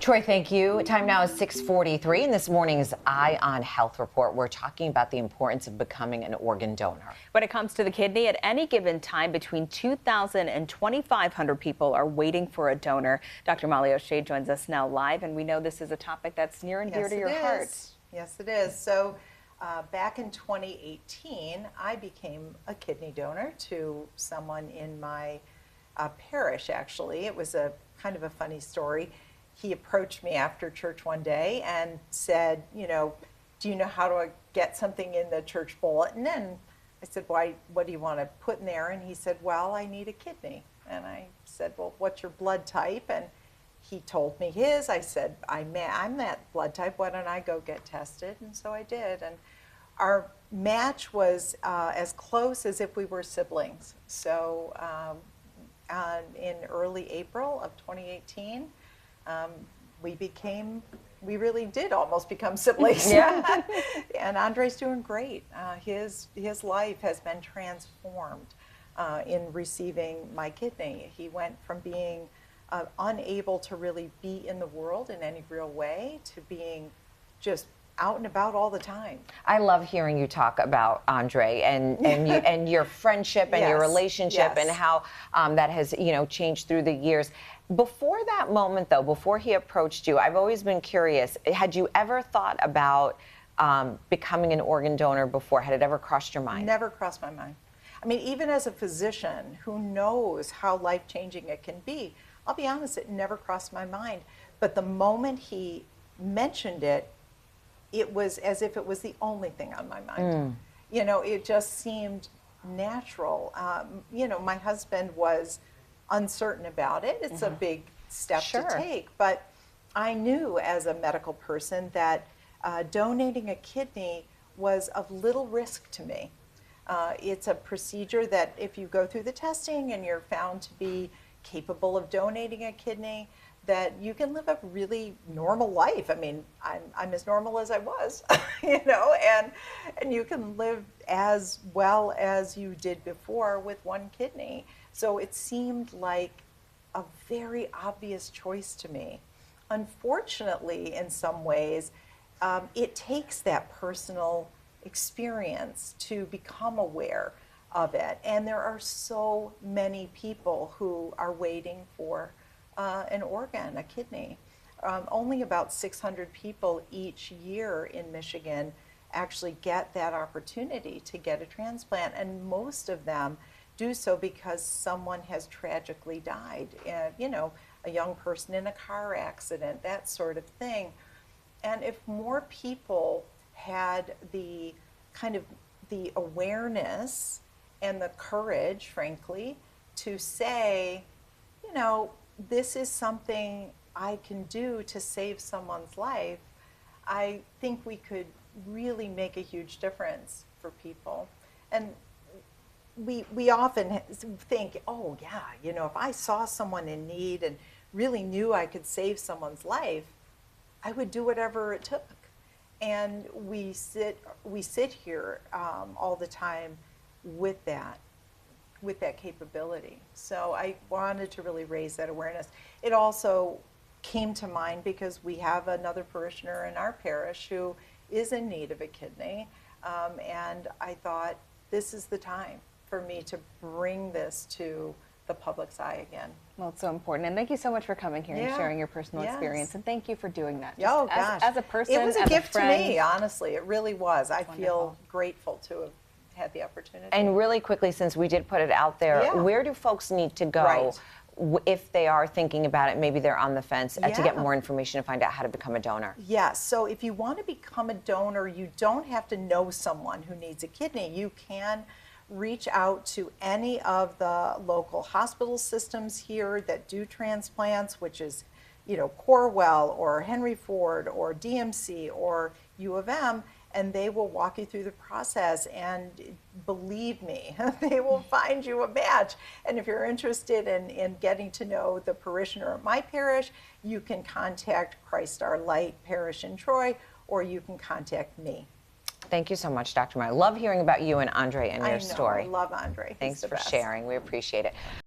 Troy, thank you. Time now is 6:43, and this morning's Eye on Health report, we're talking about the importance of becoming an organ donor. When it comes to the kidney, at any given time, between 2,000 and 2,500 people are waiting for a donor. Dr. Molly O'Shea joins us now live, and we know this is a topic that's near and dear to your heart. Yes, it is. So back in 2018, I became a kidney donor to someone in my parish, actually. It was a kind of a funny story. He approached me after church one day and said, do you know how to get something in the church bulletin? And I said, why, what do you want to put in there? And he said, well, I need a kidney. And I said, well, what's your blood type? And he told me his. I said, I'm that blood type. Why don't I go get tested? And so I did. And our match was as close as if we were siblings. So in early April of 2018, we really did almost become siblings. Yeah. And Andre's doing great. His life has been transformed in receiving my kidney. He went from being unable to really be in the world in any real way to being just out and about all the time. I love hearing you talk about Andre and your friendship and your relationship and how that has changed through the years. Before that moment, though, before he approached you, I've always been curious. Had you ever thought about becoming an organ donor before? Had it ever crossed your mind? Never crossed my mind. I mean, even as a physician who knows how life-changing it can be, I'll be honest, it never crossed my mind. But the moment he mentioned it, it was as if it was the only thing on my mind. It just seemed natural. My husband was uncertain about it. It's a big step to take, but I knew as a medical person that donating a kidney was of little risk to me. It's a procedure that if you go through the testing and you're found to be capable of donating a kidney, that you can live a really normal life. I mean, I'm as normal as I was, and you can live as well as you did before with one kidney. So it seemed like a very obvious choice to me. Unfortunately, in some ways, it takes that personal experience to become aware of it. And there are so many people who are waiting for an organ, a kidney. Only about 600 people each year in Michigan actually get that opportunity to get a transplant, and most of them do so because someone has tragically died. A young person in a car accident, that sort of thing. And if more people had the awareness and the courage, frankly, to say, this is something I can do to save someone's life, I think we could really make a huge difference for people. And we often think, oh yeah, if I saw someone in need and really knew I could save someone's life, I would do whatever it took. And we sit here all the time with that capability. So I wanted to really raise that awareness. It also came to mind because we have another parishioner in our parish who is in need of a kidney, and I thought this is the time for me to bring this to the public's eye again. Well, it's so important. And thank you so much for coming here and sharing your personal experience. And thank you for doing that. Oh, gosh. As a person, it was a gift to me, honestly. It really was. I wonderful. Feel grateful to have had the opportunity. And really quickly, since we did put it out there, where do folks need to go if they are thinking about it, maybe they're on the fence, to get more information and find out how to become a donor? Yes, so if you want to become a donor, you don't have to know someone who needs a kidney. You can reach out to any of the local hospital systems here that do transplants, which is, Corewell or Henry Ford or DMC or U of M, and they will walk you through the process, and believe me, they will find you a match. And if you're interested in getting to know the parishioner at my parish, you can contact Christ Our Light Parish in Troy, or you can contact me. Thank you so much, Dr. Meyer. I love hearing about you and Andre and your story. I love Andre. Thanks for sharing. We appreciate it.